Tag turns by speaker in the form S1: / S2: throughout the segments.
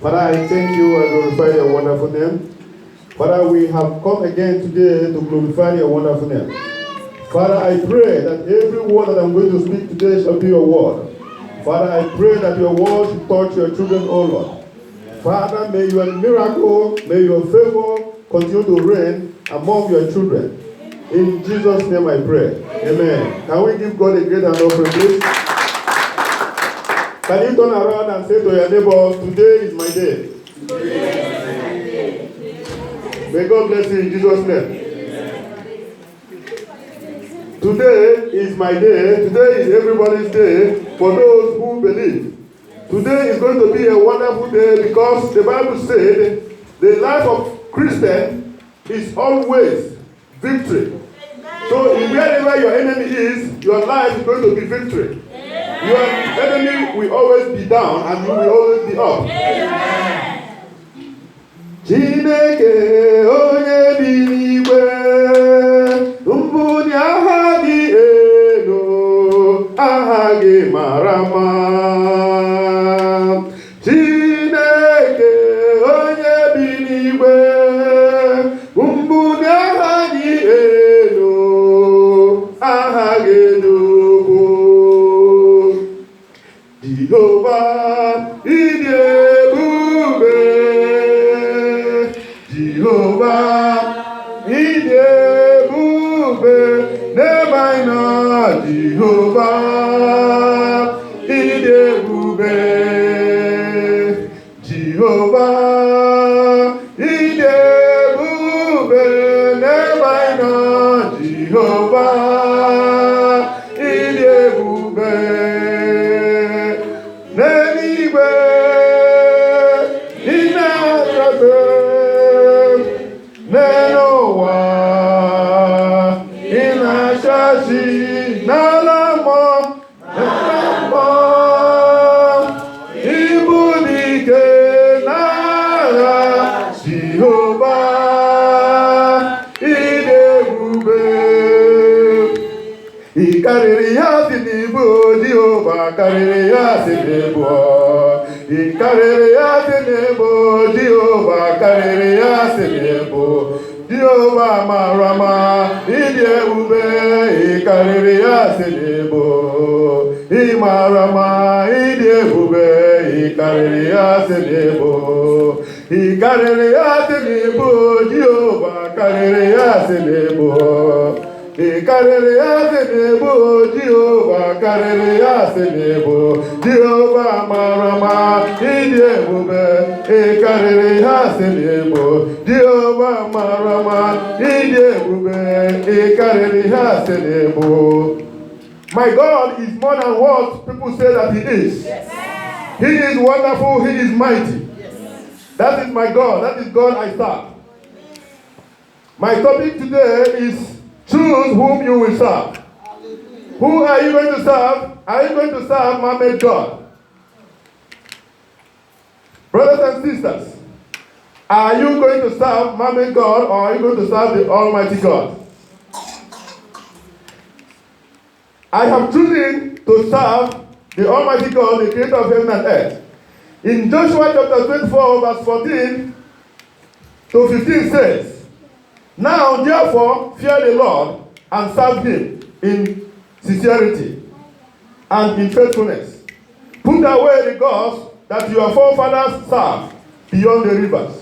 S1: Father, I thank you and glorify your wonderful name. Father, we have come again today to glorify your wonderful name. Father, I pray that every word that I'm going to speak today shall be your word. Father, I pray that your word should touch your children, O Lord. Father, may your miracle, may your favor continue to reign among your children. In Jesus' name I pray. Amen. Can we give God a great hand offering, please? Can you turn around and say to your neighbor, today is my day. May God bless you in Jesus' name. Today is my day. Today is everybody's day for those who believe. Today is going to be a wonderful day because the Bible said the life of Christian is always victory. So wherever your enemy is, your life is going to be victory. Your enemy will always be down and you will always be up. Chineke onye bi n'igwe mbunye aha gị elu aha gị mara mma. Chineke onye bi n'igwe mbunye aha gị elu aha gị nnukwu. Jehovah ịdị ebube, Jehovah ịdị ebube n'ebe anyị nọ. Jehovah ịdị ebube, Jehovah ịdị ebube n'ebe anyị nọ. Jehovah ịdị ebube n'eluigwe, ị na-achọte n'ụwa, ị na-achọchi n'ala mmụọ, ịbụ dike n'agha. Jehova ịdị ebube, ị karịrị ya si n'ibu. Jehova karịrị ya si n'ibu. Ị karịrị ya si n'ibu. Jehova karịrị ya si n'ibu. Jehova mara mma, ịdị ebube. Ị karịrị ya si n'ibu. Ị mara mma, ịdị ebube. Ị karịrị ya si n'ibu. Ị karịrị ya si n'ibu. Jehova karịrị ya si n'ibu. Ị karịrị ya si n'ibu. Jehova karịrị ya si n'ibu. Jehova mara mma, ịdị ebube. Ị karịrị ya si n'ibu. Jehova mara mma, ịdị ebube. Ị karịrị ya si n'ibu. My God is more than what people say that He is. He is wonderful. He is mighty. That is my God. That is God I serve. My topic today is choose whom you will serve. Who are you going to serve? Are you going to serve man-made God? Brothers and sisters, are you going to serve man-made God or are you going to serve the Almighty God? I have chosen to serve the Almighty God, the creator of heaven and earth. In Joshua chapter 24, verse 14 to 15 says, now therefore fear the Lord and serve Him in sincerity and in faithfulness. Put away the gods that your forefathers served beyond the rivers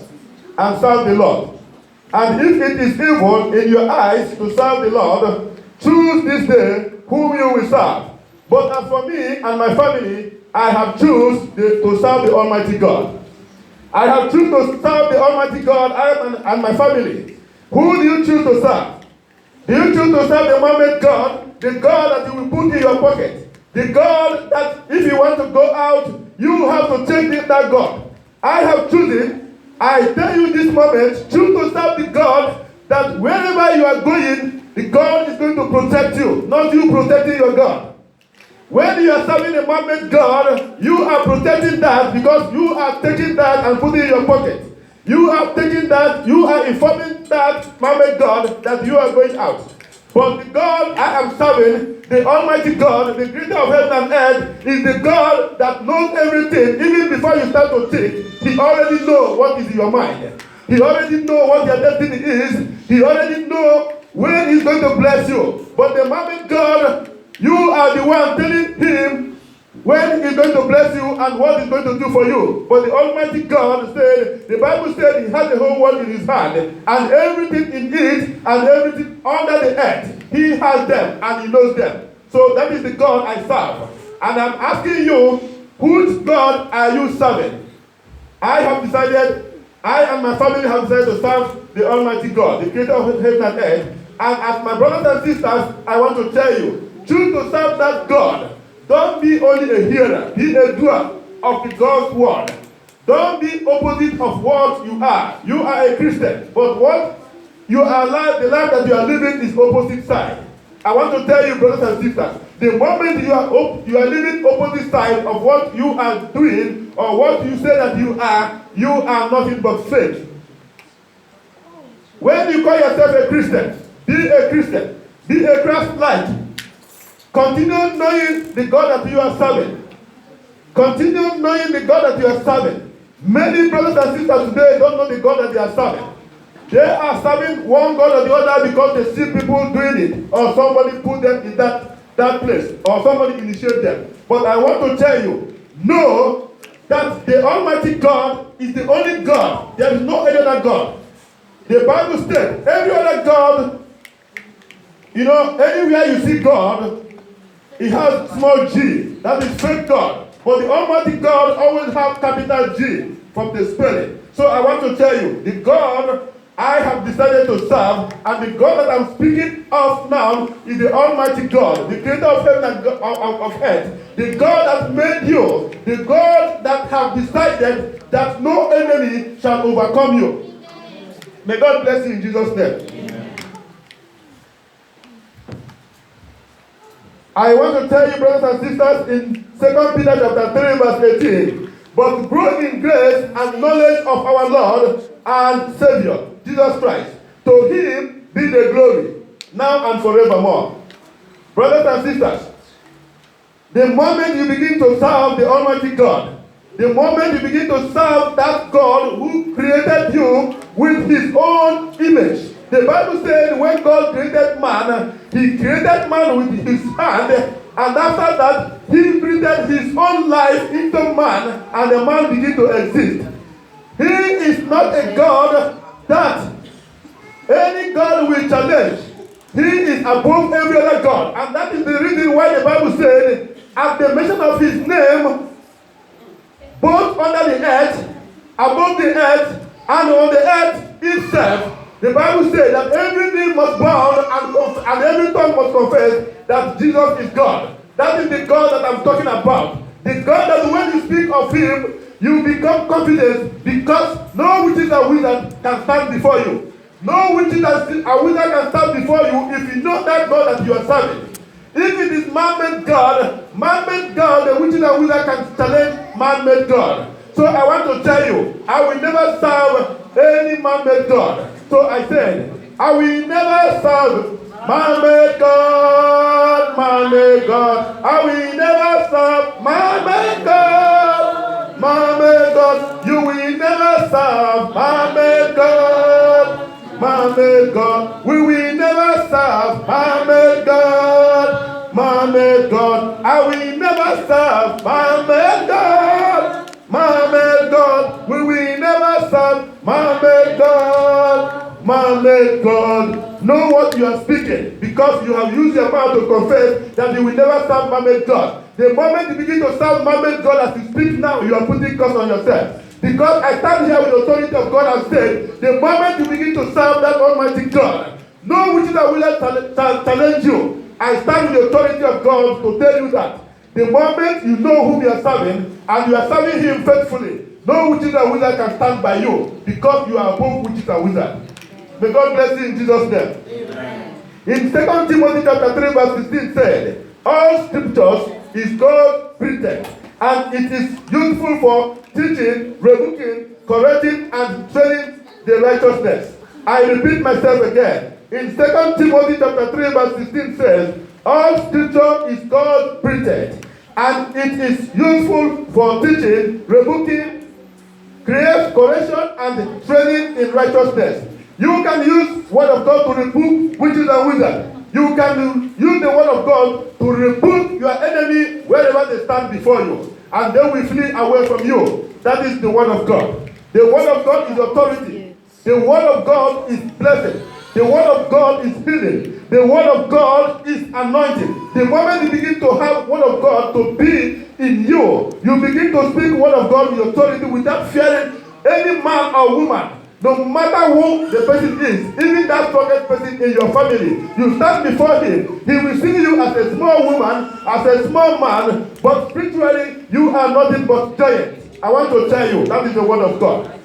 S1: and serve the Lord. And if it is evil in your eyes to serve the Lord, choose this day whom you will serve. But as for me and my family, I have chosen to serve the Almighty God. I have chosen to serve the Almighty God, I and my family. Who do you choose to serve? Do you choose to serve the man-made God, the God that you will put in your pocket, the God that if you want to go out, you have to take that God? I have chosen, I tell you this moment, choose to serve the God that wherever you are going, the God is going to protect you, not you protecting your God. When you are serving a man-made God, you are protecting that because you are taking that and putting it in your pocket. You are taking that, you are informing that man-made God that you are going out. But the God I am serving, The Almighty God, the creator of heaven and earth, is the God that knows everything. Even before you start to think, He already knows what is in your mind. He already knows what your destiny is. He already knows when He's going to bless you. But the moment God, you are the one telling Him when He's going to bless you and what He's going to do for you. But the Almighty God said, the Bible said He has the whole world in His hand, and everything in it and everything under the earth, He has them and He knows them. So that is the God I serve. And I'm asking you, whose God are you serving? I and my family have decided to serve the Almighty God, the creator of heaven and earth. And as my brothers and sisters, I want to tell you, choose to serve that God. Don't be only a hearer, be a doer of the God's word. Don't be opposite of what you are. You are a Christian, but what you are the life that you are living is opposite side. I want to tell you, brothers and sisters, the moment you are living opposite side of what you are doing or what you say that you are nothing but fake. When you call yourself a Christian, be a Christ-like. Continue knowing the God that you are serving. Continue knowing the God that you are serving. Many brothers and sisters today don't know the God that they are serving. They are serving one God or the other because they see people doing it, or somebody put them in that place, or somebody initiate them. But I want to tell you, know that the Almighty God is the only God. There is no any other God. The Bible states every other God, anywhere you see God, He has small g. That is fake God. But the Almighty God always has capital G from the spelling. So I want to tell you, the God I have decided to serve, and the God that I'm speaking of now is the Almighty God, the creator of heaven and of earth, the God that made you, the God that have decided that no enemy shall overcome you. May God bless you in Jesus' name. I want to tell you, brothers and sisters, in 2 Peter chapter 3, verse 18, but grow in grace and knowledge of our Lord and Savior, Jesus Christ. To Him be the glory, now and forevermore. Brothers and sisters, the moment you begin to serve the Almighty God, the moment you begin to serve that God who created you with His own image. The Bible said when God created man, He created man with His hand, and after that, He breathed His own life into man, and the man began to exist. He is not a God that any God will challenge. He is above every other God, and that is the reason why the Bible said, at the mention of His name, both under the earth, above the earth, and on the earth itself, the Bible says that every knee must bow and every tongue must confess that Jesus is God. That is the God that I'm talking about. The God that when you speak of Him, you become confident, because no witches and wizards can stand before you. No witches and wizards can stand before you if you know that God that you are serving. If it is man-made God, the witches and wizards can challenge man-made God. So I want to tell you, I will never serve any man-made God. So I said, I will never serve man-made God, man-made God. I will never serve man-made God, man-made God. You will never serve man-made God, man-made God. We will never serve man-made God, man-made God. I will never serve man-made God, man-made God. We will never serve man-made God, man-made God. Know what you are speaking, because you have used your mouth to confess that you will never serve man-made God. The moment you begin to serve man-made God as you speak now, you are putting curse on yourself. Because I stand here with the authority of God and say, the moment you begin to serve that Almighty God, no witches are willing to challenge you. I stand with the authority of God to tell you that the moment you know whom you are serving, and you are serving Him faithfully, no witches and wizards can stand by you, because you are above witches and wizards. May God bless you in Jesus' name. Amen. In 2 Timothy chapter 3 verse 16 said, all scriptures is God breathed, and it is useful for teaching, rebuking, correcting, and training the righteousness. I repeat myself again. In 2 Timothy chapter 3 verse 16 says, All scripture is God breathed, and it is useful for teaching, rebuking, correction, and training in righteousness. You can use word of God to rebuke witches and wizards. You can use the word of God to rebuke your enemy wherever they stand before you, and they will flee away from you. That is the word of God. The word of God is authority. The word of God is blessed. The word of God is healing. The word of God is anointing. The moment you begin to have word of God to be in you, you begin to speak word of God with authority without fearing any man or woman. No matter who the person is, even that strongest person in your family, you stand before him. He will see you as a small woman, as a small man, but spiritually you are nothing but giant. I want to tell you, that is the word of God.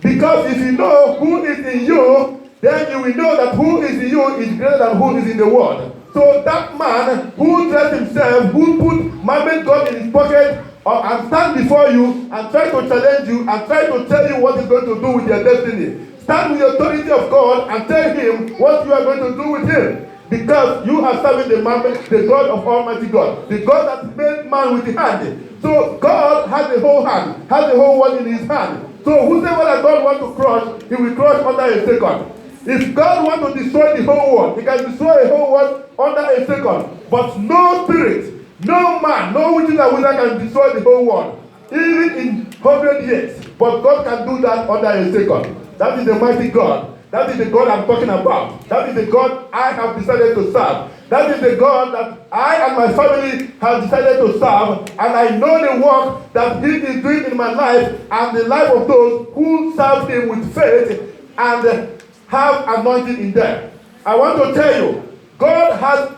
S1: Because if you know who is in you, then you will know that who is in you is greater than who is in the world. So that man who dressed himself, who put man-made God in his pocket, and stand before you and try to challenge you and try to tell you what he's going to do with your destiny. Stand with the authority of God and tell him what you are going to do with him. Because you are serving the God of Almighty God, the God that made man with the hand. So God has the whole hand, has the whole world in his hand. So whosoever that God wants to crush, he will crush under a second. If God wants to destroy the whole world, he can destroy the whole world under a second. But no spirit, no man, no witches and wizard can destroy the whole world, even in 100 years. But God can do that under a second. That is the mighty God. That is the God I'm talking about. That is the God I have decided to serve. That is the God that I and my family have decided to serve. And I know the work that he is doing in my life and the life of those who serve him with faith and have anointing in them. I want to tell you, God has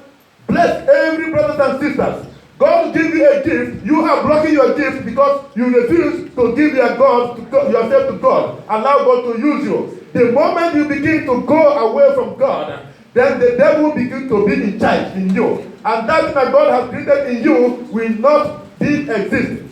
S1: blessed every brothers and sisters. God give you a gift. You are blocking your gift because you refuse to give yourself to God. Allow God to use you. The moment you begin to go away from God, then the devil begins to be in charge in you. And that that God has created in you will not be exist.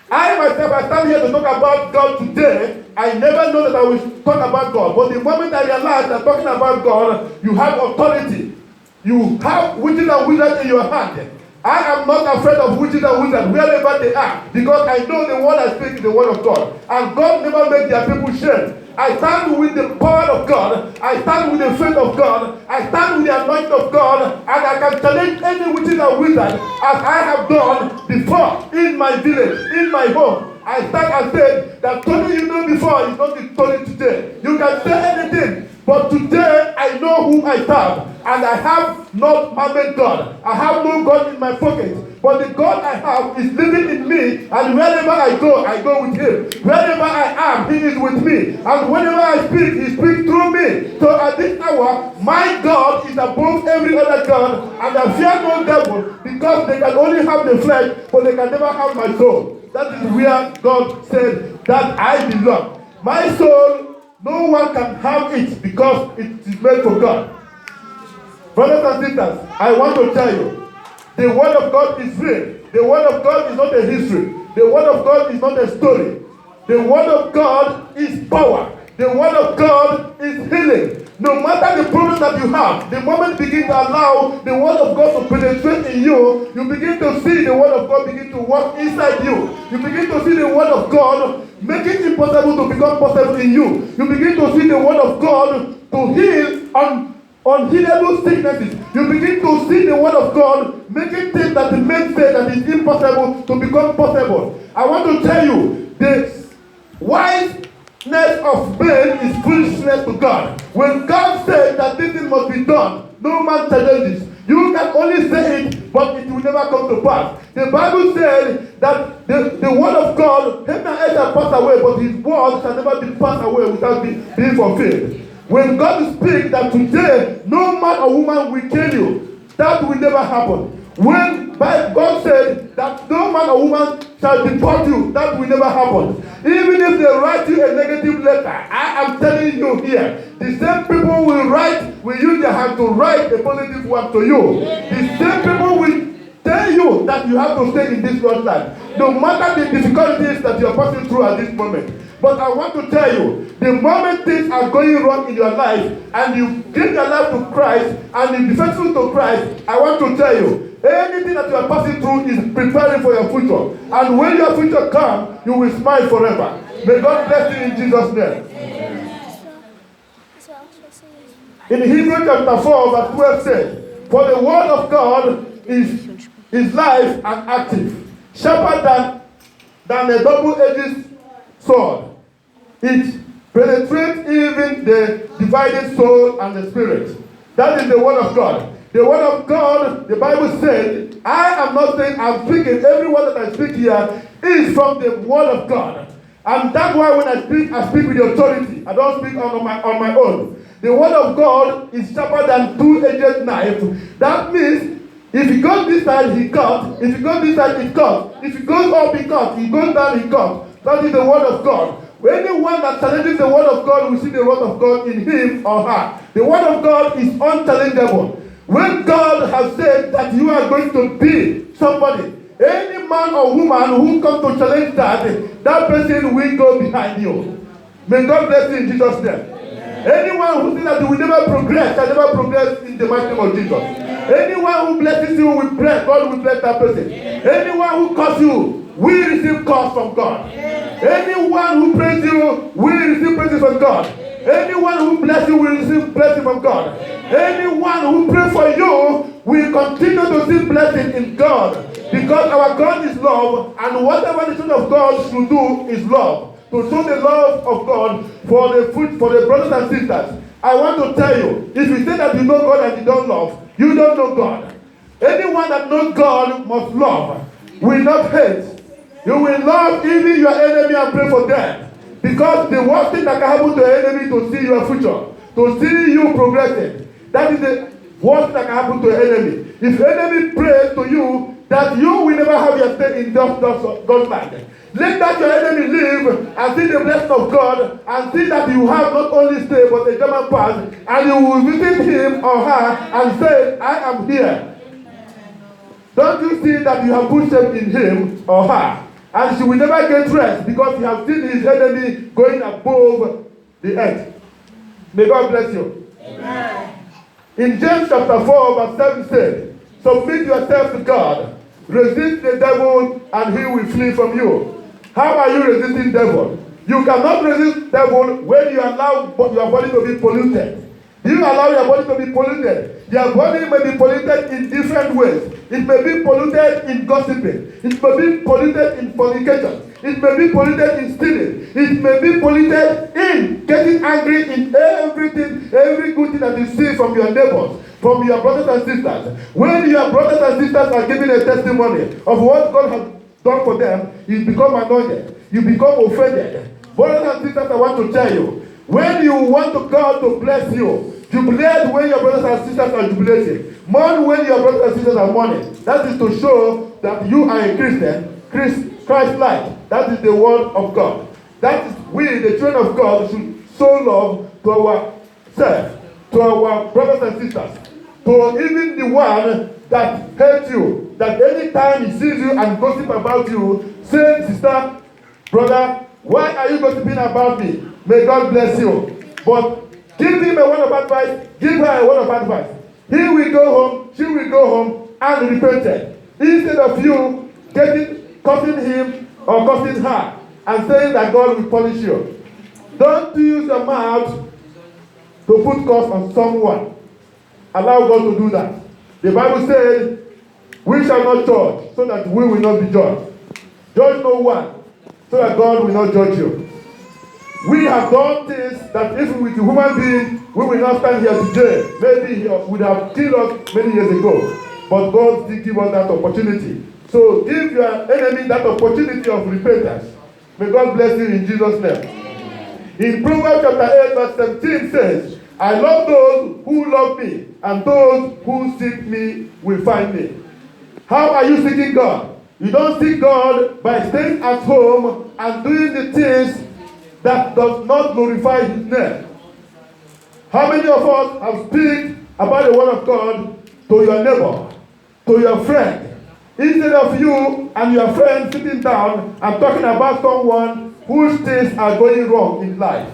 S1: I myself, I stand here to talk about God today. I never know that I will talk about God. But the moment I realize that talking about God, you have authority. You have witches and wizards in your hand. I am not afraid of witches and wizards wherever they are, because I know the word I speak is the word of God. And God never makes their people shame. I stand with the power of God. I stand with the faith of God. I stand with the anointing of God. And I can challenge any witches and wizards as I have done before in my village, in my home. I stand and say that Tony you know before is not the Tony today. You can say anything. But today, I know who I serve. And I have not man-made God. I have no God in my pocket. But the God I have is living in me. And wherever I go with him. Wherever I am, he is with me. And whenever I speak, he speaks through me. So at this hour, my God is above every other God. And I fear no devil, because they can only have the flesh, but they can never have my soul. That is where God said that I belong. My soul, no one can have it because it is made for God. Brothers and sisters, I want to tell you, the word of God is real. The word of God is not a history. The word of God is not a story. The word of God is power. The word of God is healing. No matter the problem that you have, the moment you begin to allow the word of God to penetrate in you, you begin to see the word of God begin to work inside you. You begin to see the word of God make it impossible to become possible in you. You begin to see the word of God to heal unhealable sicknesses. You begin to see the word of God making things that the men say that is impossible to become possible. I want to tell you, the wiseness of men is foolishness to God. When God says that this thing must be done, no man challenges. You can only say it, but it will never come to pass. The Bible said that the word of God, heaven and earth shall pass away, but his word shall never be passed away without being fulfilled. When God speaks that today, no man or woman will kill you, that will never happen. When God said that no man or woman shall deport you, that will never happen. Even if they write you a negative letter, I am telling you here, the same people will use their hand to write a positive one to you. The same people will tell tell you that you have to stay in this God's land, no matter the difficulties that you are passing through at this moment. But I want to tell you, the moment things are going wrong in your life and you give your life to Christ and you be faithful to Christ, I want to tell you, anything that you are passing through is preparing for your future. And when your future comes, you will smile forever. May God bless you in Jesus' name. In Hebrews chapter 4, verse 12 says, for the word of God is life and active, sharper than a double-edged sword. It penetrates even the divided soul and the spirit. That is the word of God. The word of God, the Bible said, I am not saying I'm speaking. Every word that I speak here is from the word of God. And that's why when I speak with the authority. I don't speak on my own. The word of God is sharper than two-edged knife. That means if he goes this side, he cuts. If he goes this side, he cuts. If he goes up, he cuts. He goes down, he cuts. That is the word of God. Anyone that challenges the word of God will see the word of God in him or her. The word of God is unchallengeable. When God has said that you are going to be somebody, any man or woman who comes to challenge that person will go behind you. May God bless you in Jesus' name. Anyone who says that you will never progress shall never progress in the mighty name of Jesus. Anyone who blesses you will bless, God will bless that person. Anyone who curses you will receive curse from God. Anyone who praises you will receive praises from God. Anyone who blesses you will receive blessing from God. Anyone who prays for you will continue to see blessing in God. Because our God is love, and whatever the children of God should do is love. To show the love of God for the brothers and sisters. I want to tell you, if you say that you know God and you don't love, you don't know God. Anyone that knows God must love, will not hate. You will love even your enemy and pray for them. Because the worst thing that can happen to an enemy is to see your future, to see you progressing. That is the worst thing that can happen to an enemy. If enemy prays to you, that you will never have your stay in God's land. Let that your enemy live and see the blessing of God and see that you have not only stay but a German pass, and you will visit him or her and say, I am here. Don't you see that you have put shame in him or her? And she will never get rest because he has seen his enemy going above the earth. May God bless you. Amen. In James chapter 4 verse 7 says, submit yourself to God. Resist the devil and he will flee from you. How are you resisting devil? You cannot resist devil when you allow your body to be polluted. Do you allow your body to be polluted? Your body may be polluted in different ways. It may be polluted in gossiping. It may be polluted in fornication. It may be polluted in stealing. It may be polluted in getting angry in everything, every good thing that you see from your neighbors, from your brothers and sisters. When your brothers and sisters are giving a testimony of what God has done for them, you become annoyed. You become offended. Brothers and sisters, I want to tell you, when you want God to bless you, jubilate when your brothers and sisters are jubilating. Mourn when your brothers and sisters are mourning. That is to show that you are a Christian, Christ-like. That is the word of God. That is we, the children of God, should show love to ourselves, to our brothers and sisters, to even the one that hates you, that anytime he sees you and gossip about you, say, sister, brother, why are you gossiping about me? May God bless you. But give him a word of advice, give her a word of advice. He will go home, she will go home and repented. Instead of you cursing him or cursing her and saying that God will punish you. Don't use your mouth to put curse on someone. Allow God to do that. The Bible says, we shall not judge, so that we will not be judged. Judge no one, so that God will not judge you. We have done things that if with a human being, we will not stand here today. Maybe he would have killed us many years ago. But God did give us that opportunity. So give your enemy that opportunity of repentance. May God bless you in Jesus' name. In Proverbs chapter 8 verse 17 says, I love those who love me, and those who seek me will find me. How are you seeking God? You don't seek God by staying at home and doing the things that does not glorify his name. How many of us have speak about the word of God to your neighbor, to your friend, Instead of you and your friends sitting down and talking about someone whose things are going wrong in life.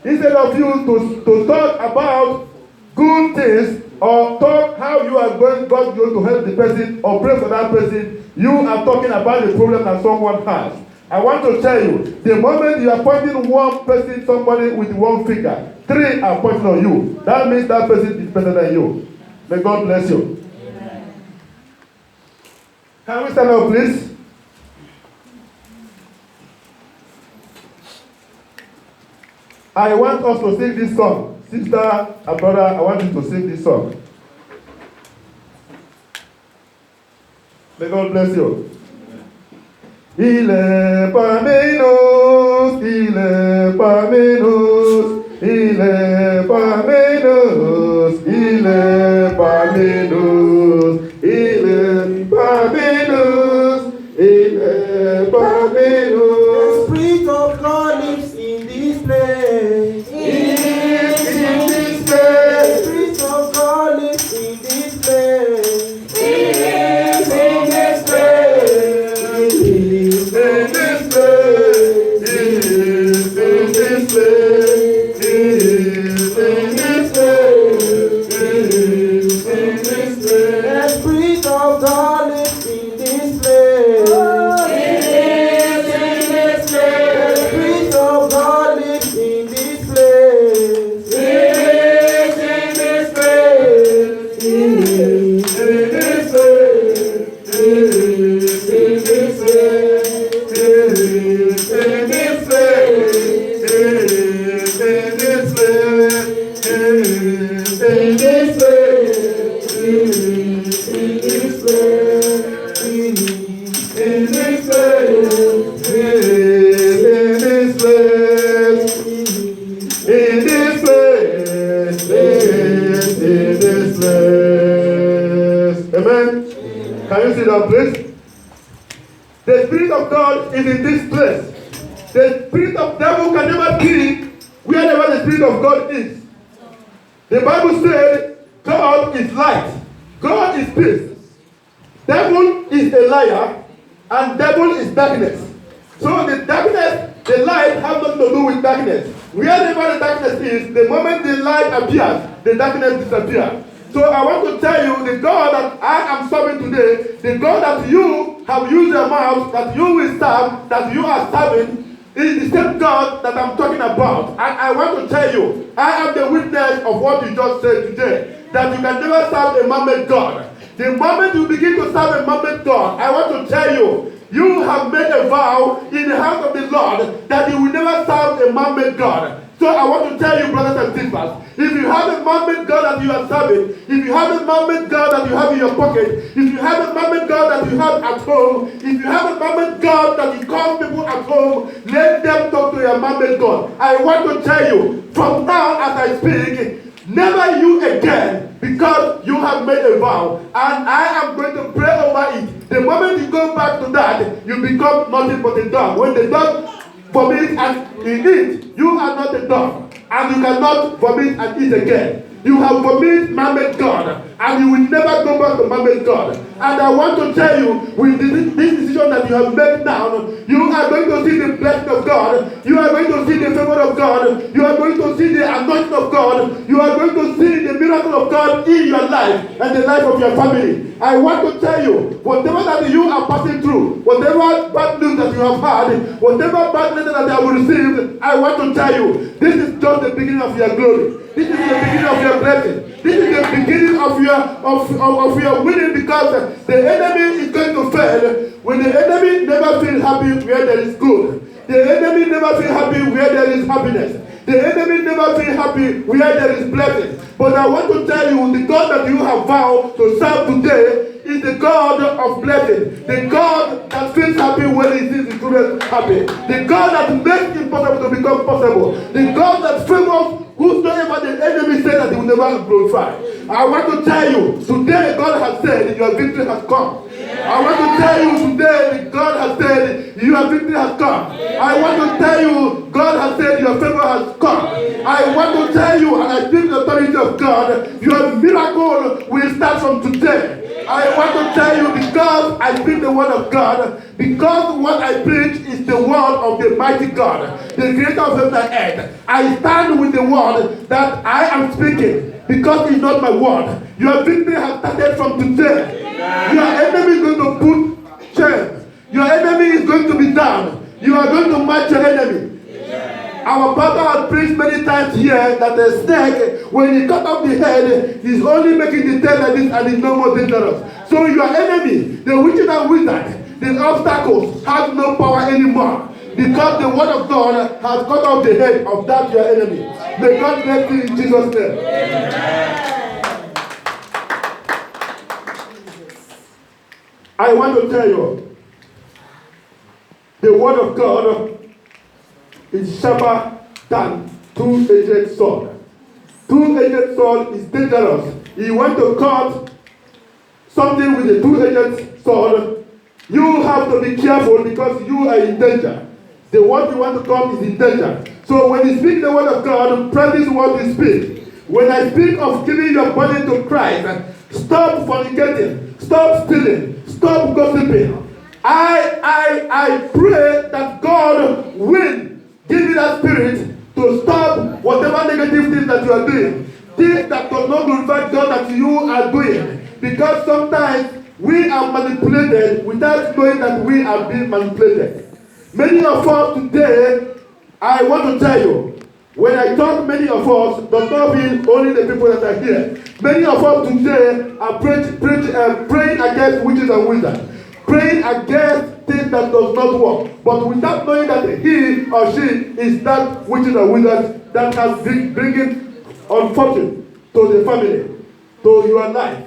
S1: Instead of you to talk about good things or talk how you are God going to help the person or pray for that person, you are talking about the problem that someone has. I want to tell you, the moment you are pointing one person, somebody with one finger, 3 are pointing on you. That means that person is better than you. May God bless you. Amen. Can we stand up, please? I want us to sing this song. Sister and brother, I want you to sing this song. May God bless you. Il est parmi nous, il est parmi nous, il est parmi nous, il est parmi nous, il est parmi nous, il est parmi nous.
S2: The Spirit of God lives in this place.
S1: In this place.
S2: The Spirit of God lives in this place.
S1: In this place. In this place. In this place. In this place. In this place.
S2: The Spirit of God lives in this place.
S1: In this place.
S2: The Spirit of God lives in this place.
S1: In this place. In this Amen. Can you see that, please? The Spirit of God is in this place. The spirit of devil can never be wherever the Spirit of God is. The Bible said God is light. God is peace. Devil is a liar and devil is darkness. So the darkness, the light has nothing to do with darkness. Wherever the darkness is, the moment the light appears, the darkness disappears. So I want to tell you, the God that I am serving today, the God that you have used your mouth, that you will serve, that you are serving, is the same God that I'm talking about. And I want to tell you, I am the witness of what you just said today, that you can never serve a man-made God. The moment you begin to serve a man-made God, I want to tell you, you have made a vow in the house of the Lord that you will never serve a man-made God. So I want to tell you, brothers and sisters, if you have a man-made God that you are serving, if you have a man-made God that you have in your pocket, if you have a man-made God that you have at home, if you have a man-made God that you call people at home, let them talk to your man-made God. I want to tell you, from now as I speak, never you again, because you have made a vow, and I am going to pray over it. The moment you go back to that, you become nothing but a dog. When the dog vomit and eat, you are not a dog, and you cannot vomit and eat again. You have vomited man-made God, and you will never go back to man-made God. And I want to tell you, with this decision that you have made now, you are going to see the blessing of God. You are going to see the favor of God. You are going to see the anointing of God. You are going to see the miracle of God in your life and the life of your family. I want to tell you, whatever that you are passing through, whatever bad news that you have had, whatever bad letter that you have received, I want to tell you, this is just the beginning of your glory. This is the beginning of your blessing. This is the beginning of your winning, because the enemy is going to fail. When the enemy never feels happy where there is good. The enemy never feels happy where there is happiness. The enemy never feels happy where there is blessing. But I want to tell you, the God that you have vowed to serve today is the God of blessing. The God that feels happy when he sees his children happy. The God that makes it possible to become possible. The God that favors whosoever the enemy said that he will never glorify. I want to tell you, today God has said your victory has come. I want to tell you today, God has said your victory has come. I want to tell you, God has said your favor has come. I want to tell you, and I speak the authority of God, your miracle will start from today. I want to tell you, because I speak the word of God, because what I preach is the word of the mighty God, the creator of heaven and earth. I stand with the word that I am speaking, because it's not my word. Your victory has started from today. Your enemy is going to put shame. Your enemy is going to be down. You are going to match your enemy. Our Papa has preached many times here that the snake, when he cut off the head, he's only making the tail like this and it's no more dangerous. So your enemy, the witches and wizard, the obstacles have no power anymore. Because the word of God has cut off the head of that your enemy. May God bless you in Jesus' name. I want to tell you, the word of God is sharper than two-edged sword. Two-edged sword is dangerous. You want to cut something with a two-edged sword, you have to be careful because you are in danger. The word you want to cut is in danger. So when you speak the word of God, practice what you speak. When I speak of giving your body to Christ, stop fornicating, stop stealing, stop gossiping. I pray that God will give you that spirit to stop whatever negative things that you are doing. Things that does not glorify God that you are doing. Because sometimes we are manipulated without knowing that we are being manipulated. Many of us today, I want to tell you, when I talk many of us, does not mean only the people that are here. Many of us today are praying against witches and wizards. Praying against things that does not work, but without knowing that he or she is that witches and wizard that has bringing unfortune to the family, to your life.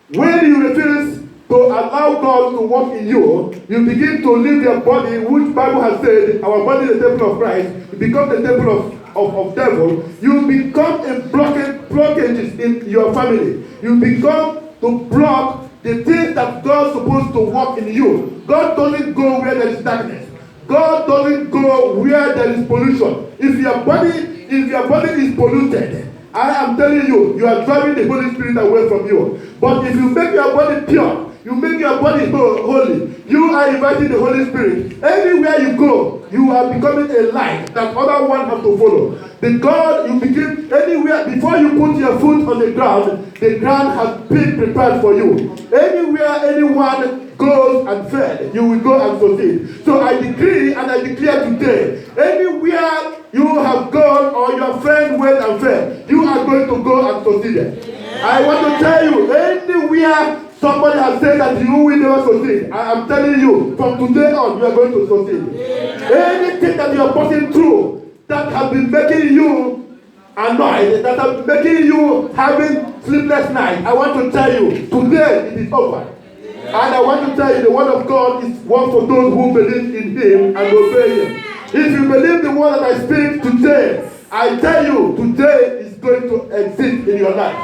S1: When you refuse to allow God to work in you, you begin to leave your body, which Bible has said, our body is the temple of Christ, you become the temple of devil. You become a blockages in your family. You become to block the things that God is supposed to work in you. God doesn't go where there is darkness. God doesn't go where there is pollution. If your body is polluted, I am telling you, you are driving the Holy Spirit away from you. But if you make your body pure, you make your body holy, you are inviting the Holy Spirit. Anywhere you go, you are becoming a light that other one have to follow. The God, you begin anywhere, before you put your foot on the ground has been prepared for you. Anywhere anyone goes and fed, you will go and succeed. So I decree and I declare today, anywhere you have gone or your friend went and fed, you are going to go and succeed. I want to tell you, anywhere somebody has said that you will never succeed, I am telling you, from today on, you are going to succeed. Anything that you are passing through that has been making you annoyed, that has been making you having sleepless nights, I want to tell you, today it is over. And I want to tell you, the word of God is one for those who believe in him and obey him. If you believe the word that I speak today, I tell you, today is going to exist in your life.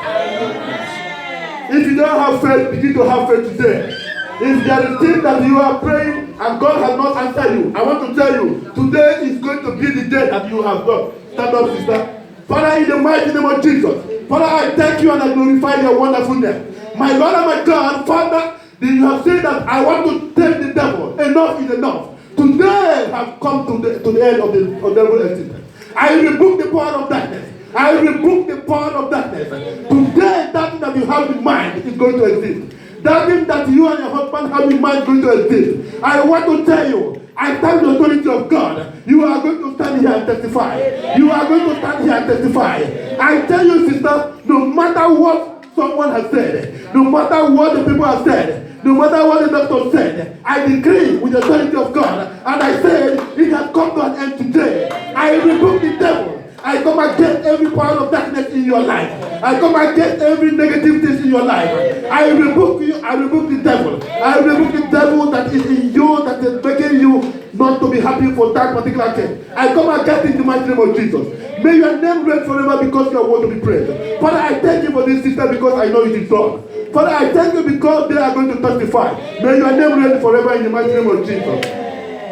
S1: If you don't have faith, begin to have faith today. If there is things that you are praying and God has not answered you, I want to tell you, today is going to be the day that you have done. Stand up, sister. Father, in the mighty name of Jesus, Father, I thank you and I glorify your wonderful name. My Lord and my God, Father, you have said that I want to tell the devil, enough is enough. Today I have come to the end of the devil's existence. I rebuke the power of darkness. I rebuke the power of darkness. Today, that thing that you have in mind is going to exist. That thing that you and your husband have in mind is going to exist. I want to tell you, I stand the authority of God. You are going to stand here and testify. You are going to stand here and testify. I tell you, sister, no matter what someone has said, no matter what the people have said, no matter what the doctor said, I decree with the authority of God, and I said, it has come to an end today. I rebuke the devil. I come against every power of darkness in your life. I come against every negative thing in your life. I rebuke you. I rebuke the devil. I rebuke the devil that is in you, that is making you not to be happy for that particular thing. I come against it in the mighty name of Jesus. May your name reign forever because you are worthy to be praised. Father, I thank you for this sister because I know it is done. Father, I thank you because they are going to testify. May your name reign forever in the mighty name of Jesus.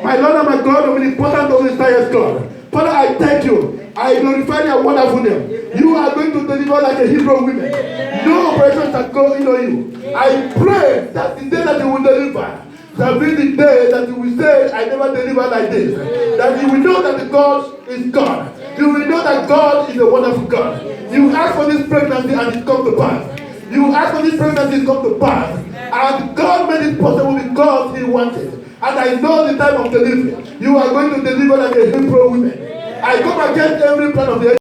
S1: My Lord and my God, omnipotent, omniscient God. Father, I thank you. I glorify your wonderful name. You are going to deliver like a Hebrew woman. No operation shall go into you. I pray that the day that you will deliver shall be the day that you will say, I never delivered like this. That you will know that the God is God. You will know that God is a wonderful God. You ask for this pregnancy and it comes to pass. You ask for this pregnancy and it comes to pass. And God made it possible because He wanted. And I know the time of delivery. You are going to deliver like a Hebrew woman. I come against every plan of the